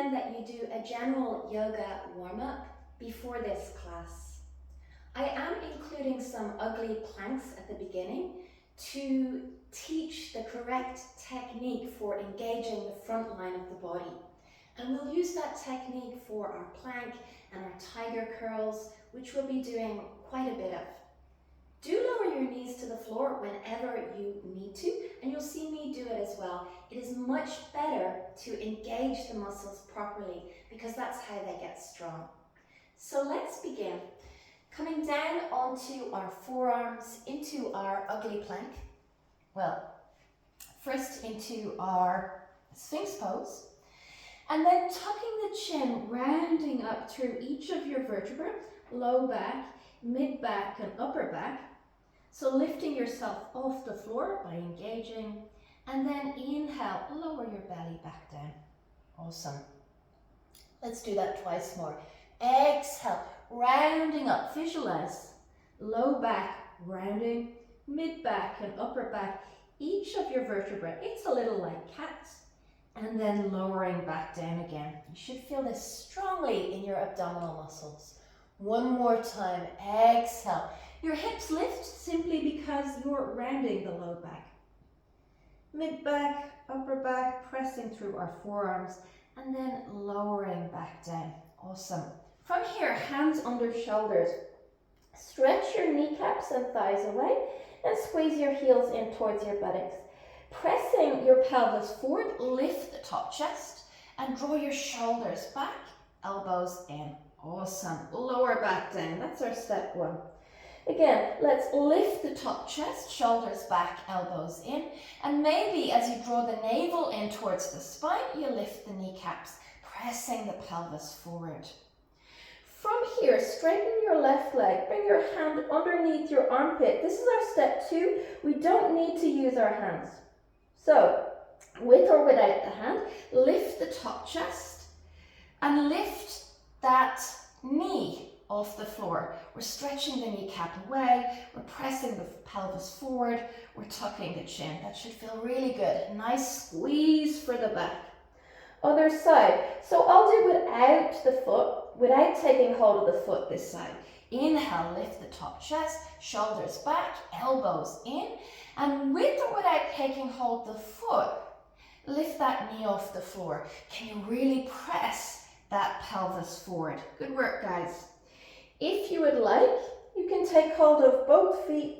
recommend that you do a general yoga warm-up before this class. I am including some ugly planks at the beginning to teach the correct technique for engaging the front line of the body. And we'll use that technique for our plank and our tiger curls, which we'll be doing quite a bit of. Do lower your knees to the floor whenever you need to, and you'll see me do it as well. It is much better to engage the muscles properly because that's how they get strong. So let's begin. Coming down onto our forearms, into our ugly plank. Well, first into our Sphinx pose, and then tucking the chin, rounding up through each of your vertebrae, low back, mid back and upper back. So lifting yourself off the floor by engaging, and then inhale, lower your belly back down. Awesome. Let's do that twice more. Exhale, rounding up, visualize. Low back, rounding, mid back and upper back, each of your vertebrae. It's a little like cats. And then lowering back down again. You should feel this strongly in your abdominal muscles. One more time, exhale. Your hips lift simply because you're rounding the low back. Mid back, upper back, pressing through our forearms, and then lowering back down. Awesome. From here, hands under shoulders. Stretch your kneecaps and thighs away and squeeze your heels in towards your buttocks. Pressing your pelvis forward, lift the top chest and draw your shoulders back, elbows in. Awesome. Lower back down. That's our step one. Again, let's lift the top chest, shoulders back, elbows in. And maybe as you draw the navel in towards the spine, you lift the kneecaps, pressing the pelvis forward. From here, straighten your left leg. Bring your hand underneath your armpit. This is our step two. We don't need to use our hands. So, with or without the hand, lift the top chest and lift that knee off the floor. We're stretching the kneecap away, we're pressing the pelvis forward, we're tucking the chin. That should feel really good. Nice squeeze for the back. Other side. So I'll do without the foot, without taking hold of the foot this side. Inhale, lift the top chest, shoulders back, elbows in, and with or without taking hold of the foot, lift that knee off the floor. Can you really press that pelvis forward? Good work, guys. If you would like, you can take hold of both feet,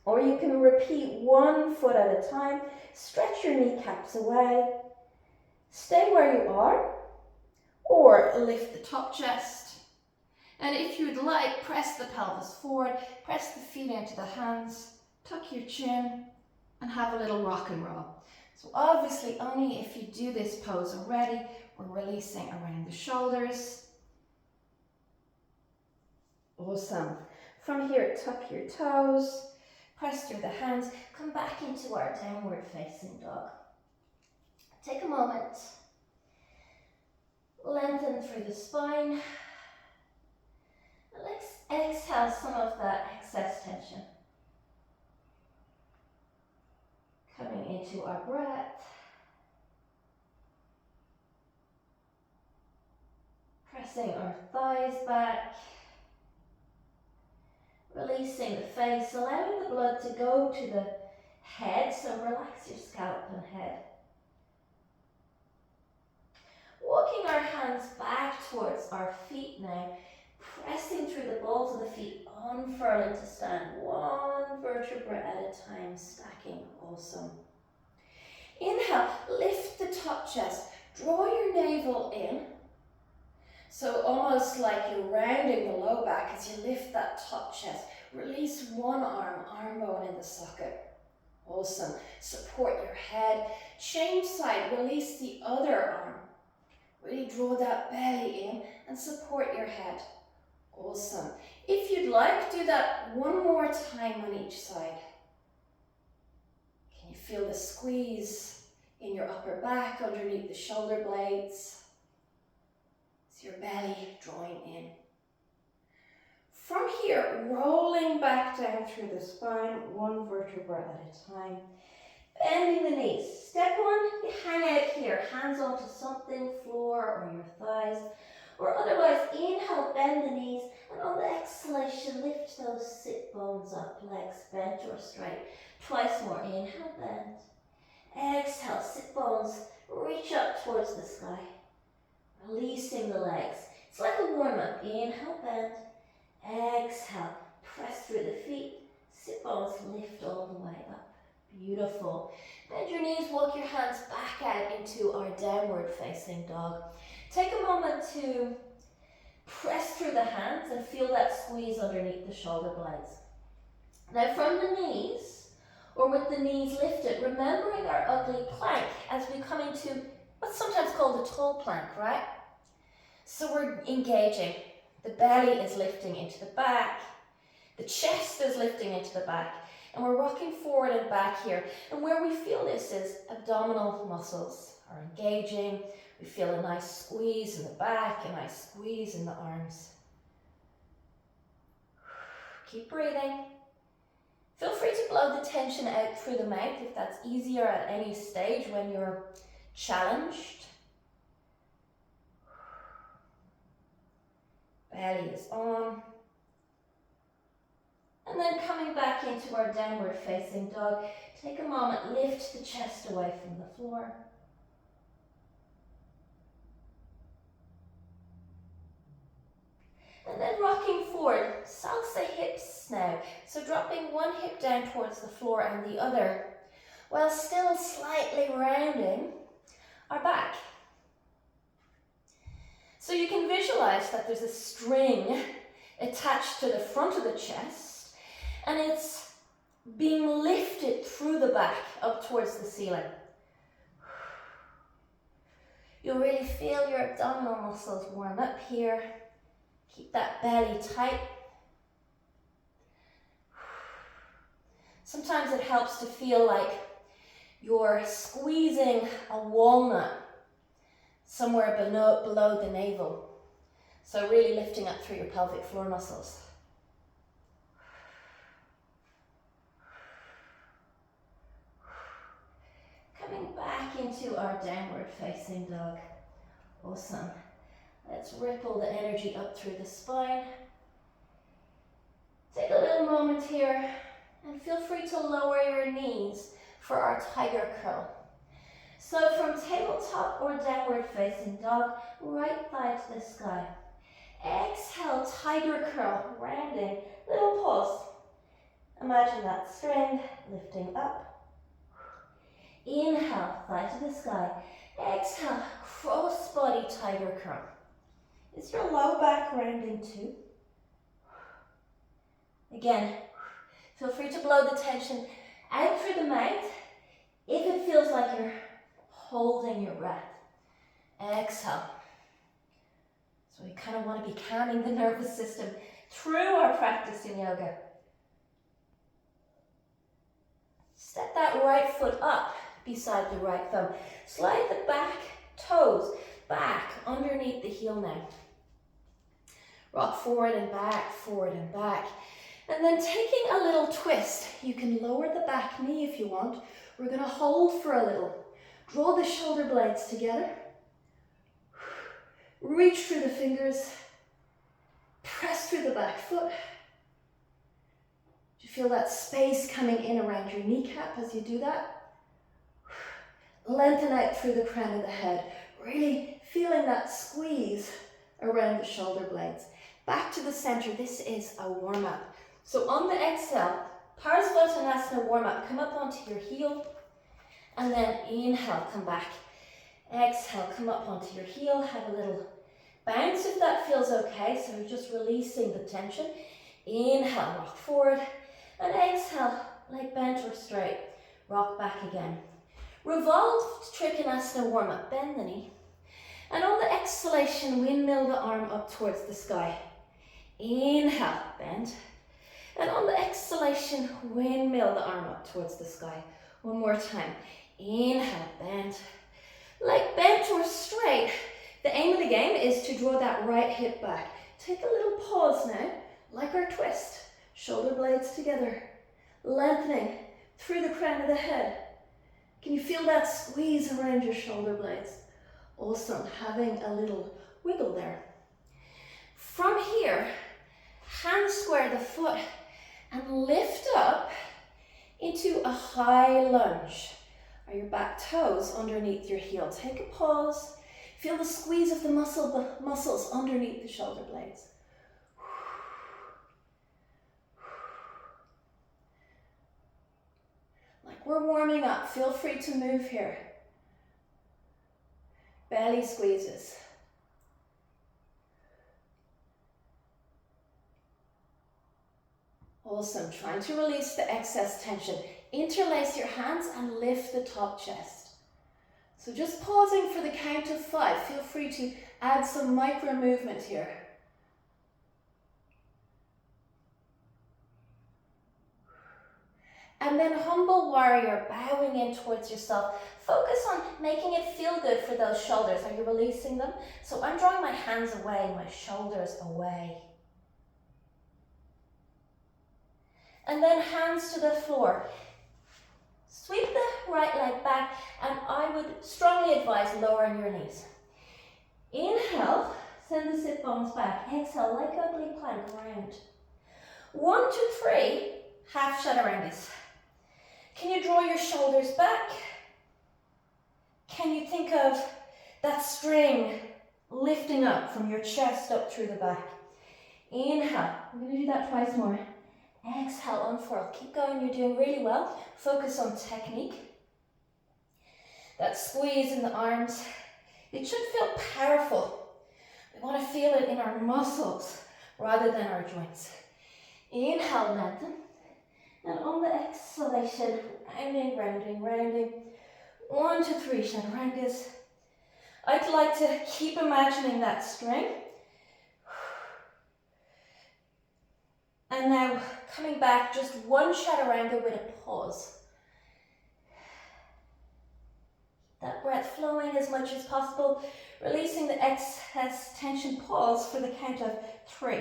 or you can repeat one foot at a time. Stretch your kneecaps away. Stay where you are, or lift the top chest. And if you would like, press the pelvis forward, press the feet into the hands, tuck your chin, and have a little rock and roll. So obviously, only if you do this pose already, we're releasing around the shoulders. Awesome. From here, tuck your toes, press through the hands, come back into our downward facing dog. Take a moment, lengthen through the spine, and let's exhale some of that excess tension. Coming into our breath, pressing our thighs back, releasing the face, allowing the blood to go to the head, so relax your scalp and head. Walking our hands back towards our feet now, pressing through the balls of the feet, unfurling to stand, one vertebra at a time, stacking. Awesome. Inhale, lift the top chest, draw your navel in. So almost like you're rounding the low back as you lift that top chest. Release one arm bone in the socket. Awesome. Support your head. Change side, release the other arm. Really draw that belly in and support your head. Awesome. If you'd like, do that one more time on each side. Can you feel the squeeze in your upper back underneath the shoulder blades? Your belly drawing in. From here, rolling back down through the spine, one vertebra at a time. Bending the knees. Step one, you hang out here, hands onto something, floor or your thighs. Or otherwise, inhale, bend the knees, and on the exhalation, lift those sit bones up, legs bent or straight. Twice more, inhale, bend. Exhale, sit bones, reach up towards the sky. Releasing the legs. It's like a warm-up. Inhale, bend. Exhale, press through the feet. Sit bones, lift all the way up. Beautiful. Bend your knees, walk your hands back out into our downward facing dog. Take a moment to press through the hands and feel that squeeze underneath the shoulder blades. Now from the knees, or with the knees lifted, remembering our ugly plank as we come into what's sometimes called a tall plank, right? So we're engaging. The belly is lifting into the back. The chest is lifting into the back. And we're rocking forward and back here. And where we feel this is abdominal muscles are engaging. We feel a nice squeeze in the back, a nice squeeze in the arms. Keep breathing. Feel free to blow the tension out through the mouth if that's easier at any stage when you're challenged. Belly is on. And then coming back into our downward facing dog, take a moment, lift the chest away from the floor. And then rocking forward, salsa hips now. So dropping one hip down towards the floor and the other, while still slightly rounding our back. So you can visualize that there's a string attached to the front of the chest, and it's being lifted through the back up towards the ceiling. You'll really feel your abdominal muscles warm up here. Keep that belly tight. Sometimes it helps to feel like you're squeezing a walnut somewhere below the navel. So really lifting up through your pelvic floor muscles. Coming back into our downward facing dog. Awesome. Let's ripple the energy up through the spine. Take a little moment here and feel free to lower your knees for our tiger curl. So from tabletop or downward facing dog, right thigh to the sky. Exhale, tiger curl, rounding, little pause. Imagine that string lifting up. Inhale, thigh to the sky. Exhale, cross body tiger curl. Is your low back rounding too? Again, feel free to blow the tension out through the mouth if it feels like you're holding your breath. Exhale. So we kind of want to be calming the nervous system through our practice in yoga. Step that right foot up beside the right thumb. Slide the back toes back underneath the heel now. Rock forward and back, forward and back. And then taking a little twist, you can lower the back knee if you want. We're going to hold for a little. Draw the shoulder blades together. Reach through the fingers. Press through the back foot. Do you feel that space coming in around your kneecap as you do that? Lengthen out through the crown of the head. Really feeling that squeeze around the shoulder blades. Back to the center. This is a warm-up. So on the exhale, Parsvottanasana warm-up. Come up onto your heel. And then inhale, come back. Exhale, come up onto your heel. Have a little bounce if that feels okay. So we're just releasing the tension. Inhale, rock forward. And exhale, leg bent or straight. Rock back again. Revolved Trikonasana warm-up. Bend the knee. And on the exhalation, windmill the arm up towards the sky. Inhale, bend. And on the exhalation, windmill the arm up towards the sky. One more time. Inhale, bend. Leg bent or straight. The aim of the game is to draw that right hip back. Take a little pause now, like our twist. Shoulder blades together. Lengthening through the crown of the head. Can you feel that squeeze around your shoulder blades? Awesome, having a little wiggle there. From here, hand square the foot and lift up into a high lunge. Are your back toes underneath your heel? Take a pause. Feel the squeeze of the muscles underneath the shoulder blades. Like we're warming up, feel free to move here. Belly squeezes. Awesome, trying to release the excess tension. Interlace your hands and lift the top chest. So just pausing for the count of 5. Feel free to add some micro movement here. And then humble warrior, bowing in towards yourself. Focus on making it feel good for those shoulders. Are you releasing them? So I'm drawing my hands away, my shoulders away. And then hands to the floor. Sweep the right leg back, and I would strongly advise lowering your knees. Inhale, send the sit bones back. Exhale, like ugly plank round. 1, 2, 3, half chaturangas. Can you draw your shoulders back? Can you think of that string lifting up from your chest up through the back? Inhale, we're going to do that twice more. Exhale, unfurl. Keep going, you're doing really well. Focus on technique. That squeeze in the arms, it should feel powerful. We want to feel it in our muscles rather than our joints. Inhale, lengthen. And on the exhalation, rounding, rounding, rounding. 1, 2, 3 chaturangas. I'd like to keep imagining that string. And now coming back, just 1 chaturanga with a pause. That breath flowing as much as possible, releasing the excess tension. Pause for the count of 3.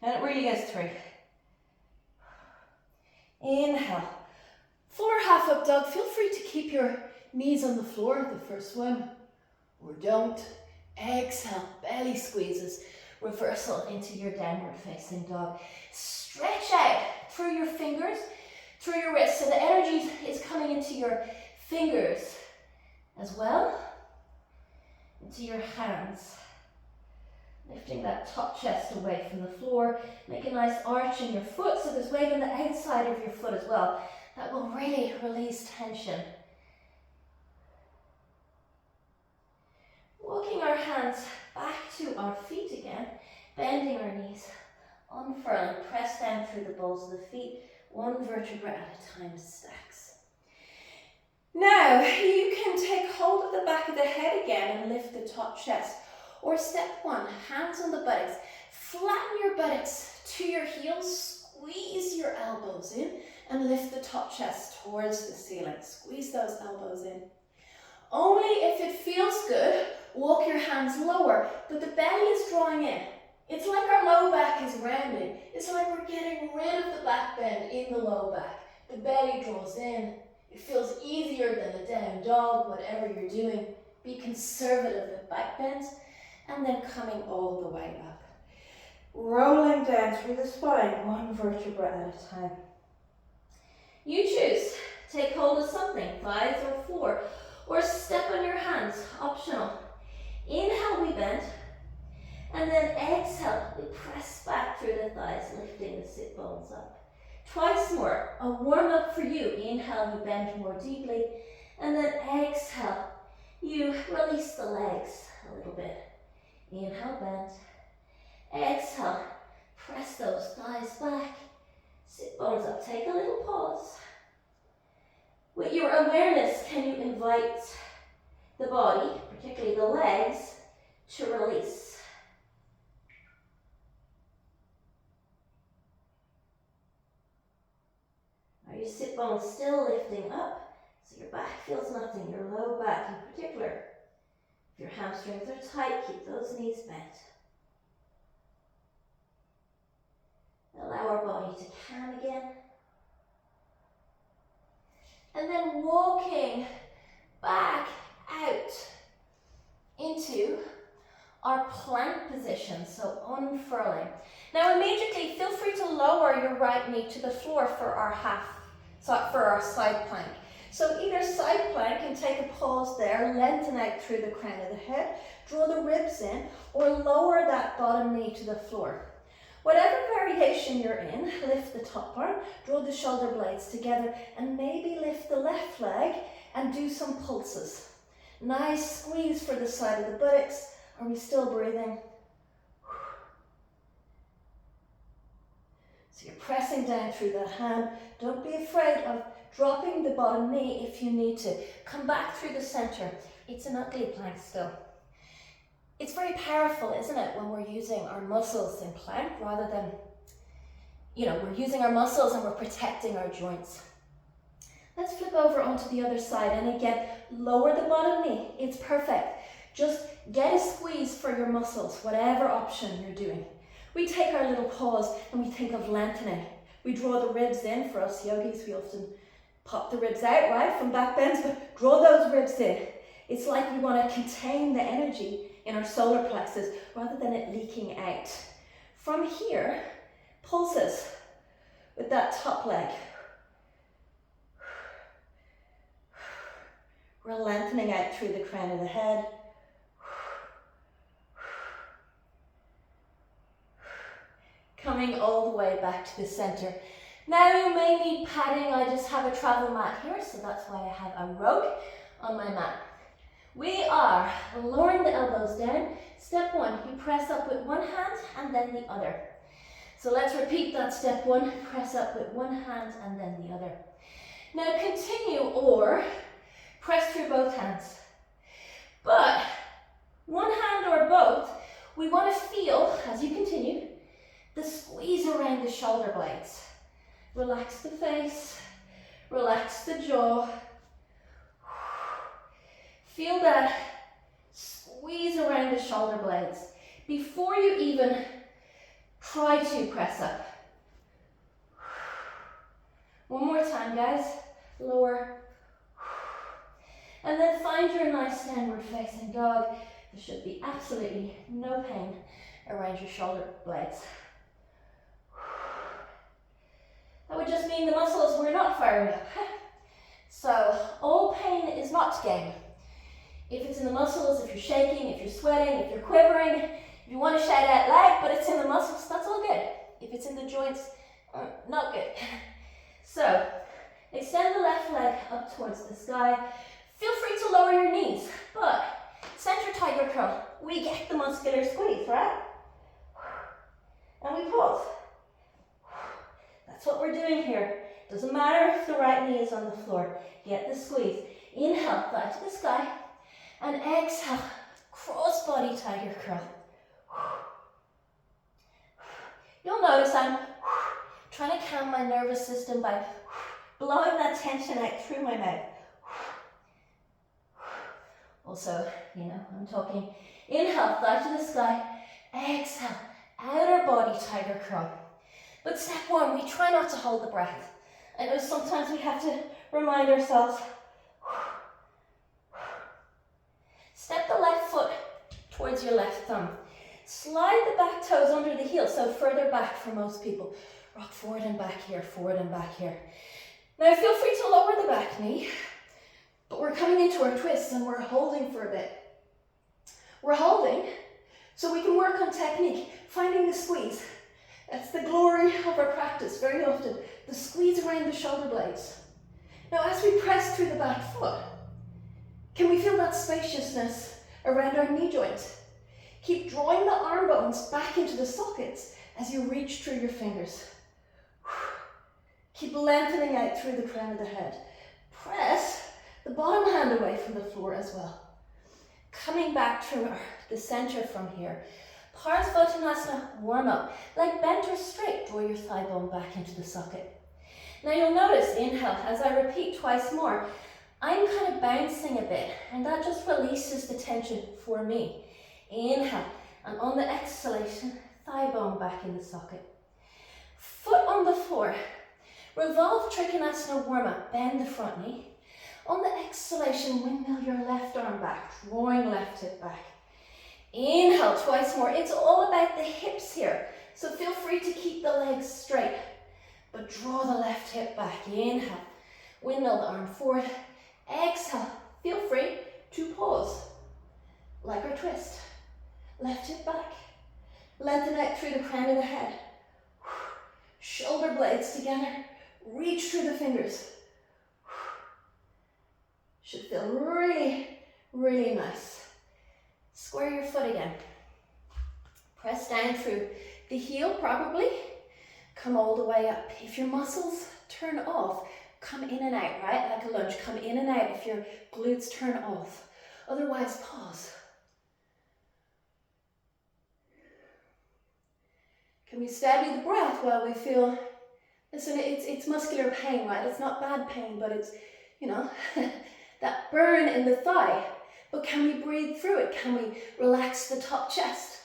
And it really is 3. Inhale. Floor half up dog. Feel free to keep your knees on the floor, the first one, or don't. Exhale, belly squeezes. Reversal into your downward facing dog. Stretch out through your fingers, through your wrists. So the energy is coming into your fingers as well, into your hands. Lifting that top chest away from the floor. Make a nice arch in your foot so there's weight on the outside of your foot as well. That will really release tension. Walking our hands back to our feet again, bending our knees, unfurling, press down through the balls of the feet, 1 vertebra at a time, stacks. Now, you can take hold of the back of the head again and lift the top chest. Or step 1, hands on the buttocks. Flatten your buttocks to your heels, squeeze your elbows in, and lift the top chest towards the ceiling. Squeeze those elbows in. Only if it feels good, walk your hands lower, but the belly is drawing in. It's like our low back is rounding. It's like we're getting rid of the back bend in the low back. The belly draws in. It feels easier than a down dog, whatever you're doing. Be conservative with back bends, and then coming all the way up. Rolling down through the spine, 1 vertebra at a time. You choose. Take hold of something, thighs or floor, or step on your hands, optional. Inhale, we bend, and then exhale, we press back through the thighs, lifting the sit bones up. Twice more, a warm up for you. Inhale, you bend more deeply, and then exhale, you release the legs a little bit. Inhale, bend. Exhale, press those thighs back. Sit bones up, take a little pause. With your awareness, can you invite the body, particularly the legs, to release? Are your sit bones still lifting up? So your back feels nothing, your low back in particular. If your hamstrings are tight, keep those knees bent. Allow our body to calm again. And then walking back out into our plank position, so unfurling. Now immediately feel free to lower your right knee to the floor for our side plank. So either side plank and take a pause there, lengthen out through the crown of the head, draw the ribs in, or lower that bottom knee to the floor. Whatever variation you're in, lift the top arm, draw the shoulder blades together, and maybe lift the left leg and do some pulses. Nice squeeze for the side of the buttocks. Are we still breathing? So you're pressing down through that hand. Don't be afraid of dropping the bottom knee if you need to. Come back through the center. It's an ugly plank still. It's very powerful, isn't it, when we're using our muscles in plank rather than, we're using our muscles and we're protecting our joints. Let's flip over onto the other side, and again, lower the bottom knee. It's perfect. Just get a squeeze for your muscles, whatever option you're doing. We take our little pause and we think of lengthening. We draw the ribs in. For us yogis, we often pop the ribs out, right, from back bends, but draw those ribs in. It's like we want to contain the energy in our solar plexus rather than it leaking out. From here, pulses with that top leg. We're lengthening out through the crown of the head. Coming all the way back to the center. Now you may need padding. I just have a travel mat here, so that's why I have a rug on my mat. We are lowering the elbows down. Step one, you press up with one hand and then the other. So let's repeat that step one, press up with one hand and then the other. Now continue or press through both hands. But one hand or both, we want to feel, as you continue, the squeeze around the shoulder blades. Relax the face, relax the jaw. Feel that squeeze around the shoulder blades before you even try to press up. One more time, guys. Lower. And then find your nice downward facing dog. There should be absolutely no pain around your shoulder blades. That would just mean the muscles were not firing up. So all pain is not gain. If it's in the muscles, if you're shaking, if you're sweating, if you're quivering, if you want to shout out loud, but it's in the muscles, that's all good. If it's in the joints, not good. So extend the left leg up towards the sky. Feel free to lower your knees, but center tiger curl. We get the muscular squeeze, right? And we pause. That's what we're doing here. Doesn't matter if the right knee is on the floor. Get the squeeze. Inhale, thigh to the sky. And exhale, cross body tiger curl. You'll notice I'm trying to calm my nervous system by blowing that tension out through my mouth. Also, I'm talking inhale, thigh to the sky. Exhale, outer body tiger curl. But step one, we try not to hold the breath. I know sometimes we have to remind ourselves. Step the left foot towards your left thumb. Slide the back toes under the heel, so further back for most people. Rock forward and back here, forward and back here. Now feel free to lower the back knee, but we're coming into our twists and we're holding for a bit. We're holding so we can work on technique, finding the squeeze. That's the glory of our practice very often, the squeeze around the shoulder blades. Now as we press through the back foot, can we feel that spaciousness around our knee joint? Keep drawing the arm bones back into the sockets as you reach through your fingers. Keep lengthening out through the crown of the head. Press the bottom hand away from the floor as well. Coming back through the center from here. Parsvottanasana, warm up. Leg bent or straight, draw your thigh bone back into the socket. Now you'll notice, inhale, as I repeat twice more, I'm kind of bouncing a bit, and that just releases the tension for me. Inhale, and on the exhalation, thigh bone back in the socket. Foot on the floor. Revolve Trikonasana warm-up, bend the front knee. On the exhalation, windmill your left arm back, drawing left hip back. Inhale, twice more. It's all about the hips here, so feel free to keep the legs straight, but draw the left hip back. Inhale, windmill the arm forward. Exhale, feel free to pause, like our twist. Left hip back. Lengthen out through the crown of the head. Shoulder blades together. Reach through the fingers. Should feel really, really nice. Square your foot again. Press down through the heel probably. Come all the way up. If your muscles turn off, come in and out, right? Like a lunge, come in and out if your glutes turn off. Otherwise, pause. Can we steady the breath while we feel, listen, it's muscular pain, right? It's not bad pain, but it's, you know, that burn in the thigh. But can we breathe through it? Can we relax the top chest?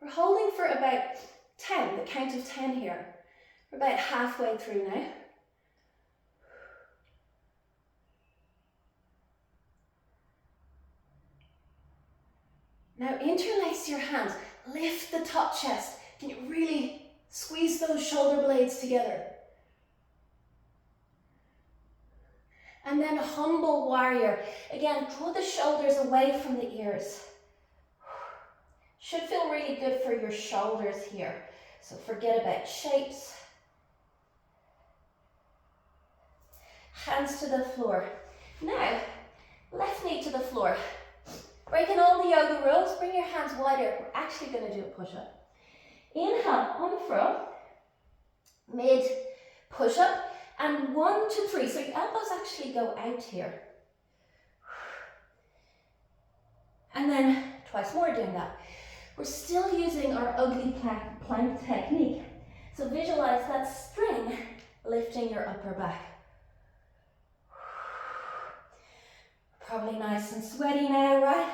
We're holding for about 10, the count of 10 here. We're about halfway through now. Now interlace your hands, lift the top chest. Can you really squeeze those shoulder blades together? And then humble warrior. Again, draw the shoulders away from the ears. Should feel really good for your shoulders here. So forget about shapes. Hands to the floor. Now, left knee to the floor. Breaking all the yoga rules, bring your hands wider. We're actually going to do a push-up. Inhale, unfurl. Mid push-up. And 1, 2, 3. So your elbows actually go out here. And then twice more doing that. We're still using our ugly plank technique. So visualize that string lifting your upper back. Probably nice and sweaty now, right?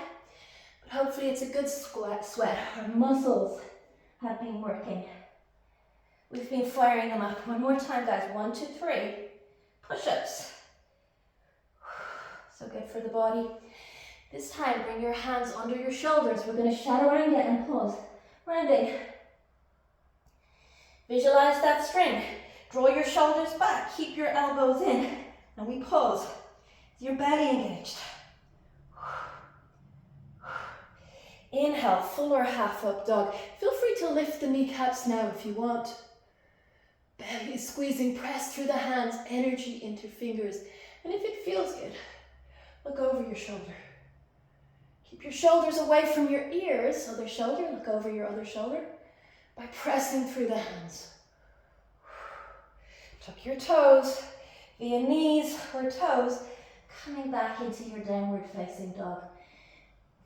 But hopefully it's a good sweat. Our muscles have been working. We've been firing them up. One more time, guys. 1, 2, 3. Push-ups. So good for the body. This time, bring your hands under your shoulders. We're going to chaturanga and pause. Rounding. Visualize that string. Draw your shoulders back. Keep your elbows in. And we pause. Your belly engaged. Inhale, fuller half up dog. Feel free to lift the kneecaps now if you want. Belly is squeezing, press through the hands, energy into fingers. And if it feels good, look over your shoulder. Keep your shoulders away from your ears. Other shoulder, look over your other shoulder by pressing through the hands. Tuck your toes via knees or toes, coming back into your downward facing dog.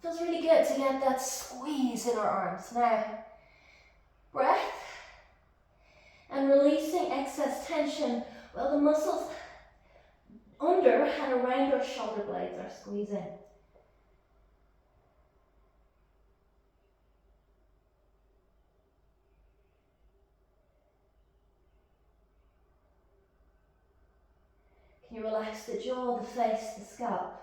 Feels really good to get that squeeze in our arms. Now, breath and releasing excess tension while the muscles under and around our shoulder blades are squeezing. Can you relax the jaw, the face, the scalp?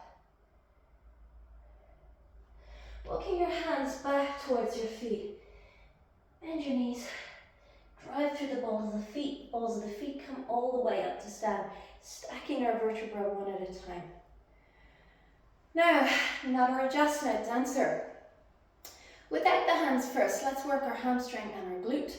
Walking your hands back towards your feet. Bend your knees. Drive through the balls of the feet. Balls of the feet come all the way up to stand. Stacking our vertebrae one at a time. Now, another adjustment, dancer. Without the hands first, let's work our hamstring and our glute.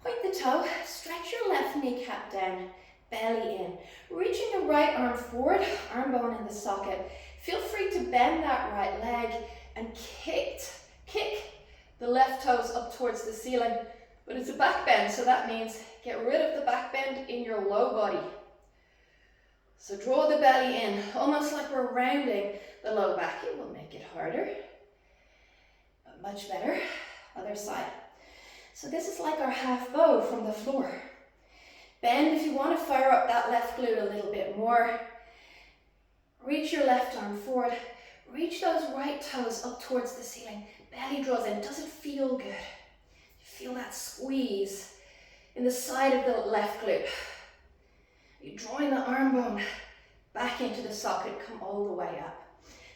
Point the toe, stretch your left kneecap down, belly in. Reaching the right arm forward, arm bone in the socket. Feel free to bend that right leg and kick the left toes up towards the ceiling. But it's a back bend, so that means get rid of the back bend in your low body. So draw the belly in, almost like we're rounding the low back. It will make it harder, but much better. Other side. So this is like our half bow from the floor. Bend if you want to fire up that left glute a little bit more. Reach your left arm forward. Reach those right toes up towards the ceiling. Belly draws in. Does it feel good? Feel that squeeze in the side of the left glute. You're drawing the arm bone back into the socket, come all the way up.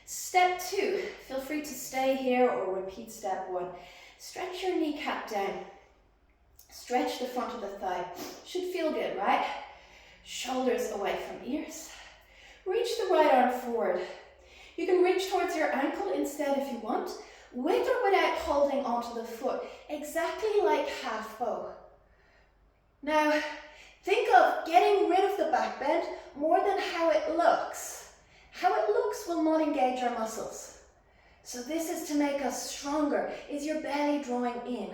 Step 2, feel free to stay here or repeat step 1. Stretch your kneecap down. Stretch the front of the thigh. Should feel good, right? Shoulders away from ears. Reach the right arm forward. You can reach towards your ankle instead if you want, with or without holding onto the foot, exactly like half bow. Now, think of getting rid of the back bend more than how it looks. How it looks will not engage our muscles. So this is to make us stronger. Is your belly drawing in?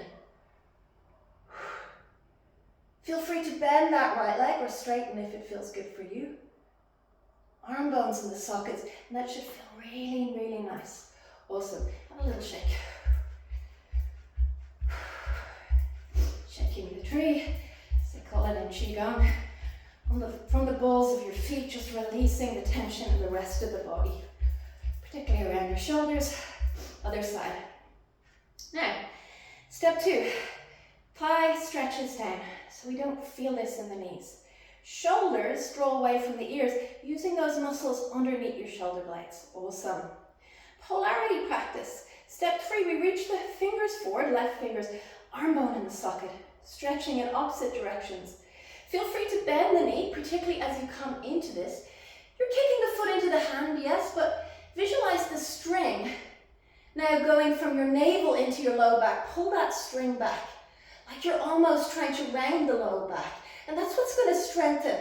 Feel free to bend that right leg or straighten if it feels good for you. Arm bones in the sockets, and that should feel really, really nice. Awesome. Have a little shake. Shaking the tree, as they call it in Qigong. From the balls of your feet, just releasing the tension in the rest of the body, particularly around your shoulders. Other side. Now, step 2, thigh stretches down, so we don't feel this in the knees. Shoulders draw away from the ears, using those muscles underneath your shoulder blades. Awesome. Polarity practice. Step 3, we reach the fingers forward, left fingers, arm bone in the socket, stretching in opposite directions. Feel free to bend the knee, particularly as you come into this. You're kicking the foot into the hand, yes, but visualize the string now going from your navel into your low back. Pull that string back, like you're almost trying to round the low back. And that's what's going to strengthen.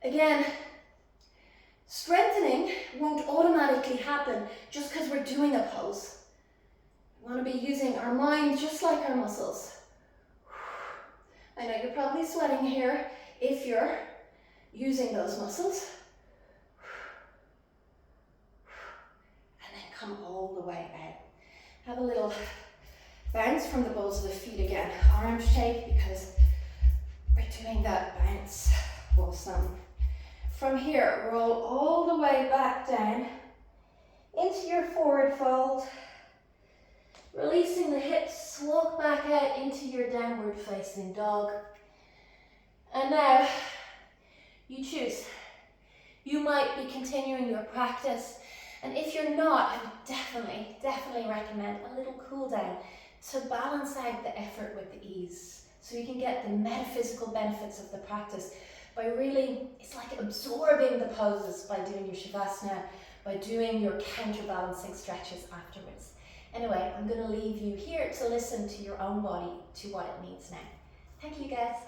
Again, strengthening won't automatically happen just because we're doing a pose. We want to be using our mind just like our muscles. I know you're probably sweating here if you're using those muscles. And then come all the way out. Have a little bounce from the balls of the feet again. Arm shake because we're doing that bounce. Awesome. From here, roll all the way back down into your forward fold. Releasing the hips, walk back out into your downward facing dog. And now, you choose. You might be continuing your practice, and if you're not, I would definitely recommend a little cool down to balance out the effort with the ease, so you can get the metaphysical benefits of the practice by really, it's like absorbing the poses by doing your Shavasana, by doing your counterbalancing stretches afterwards. Anyway, I'm going to leave you here to listen to your own body, to what it needs now. Thank you, guys.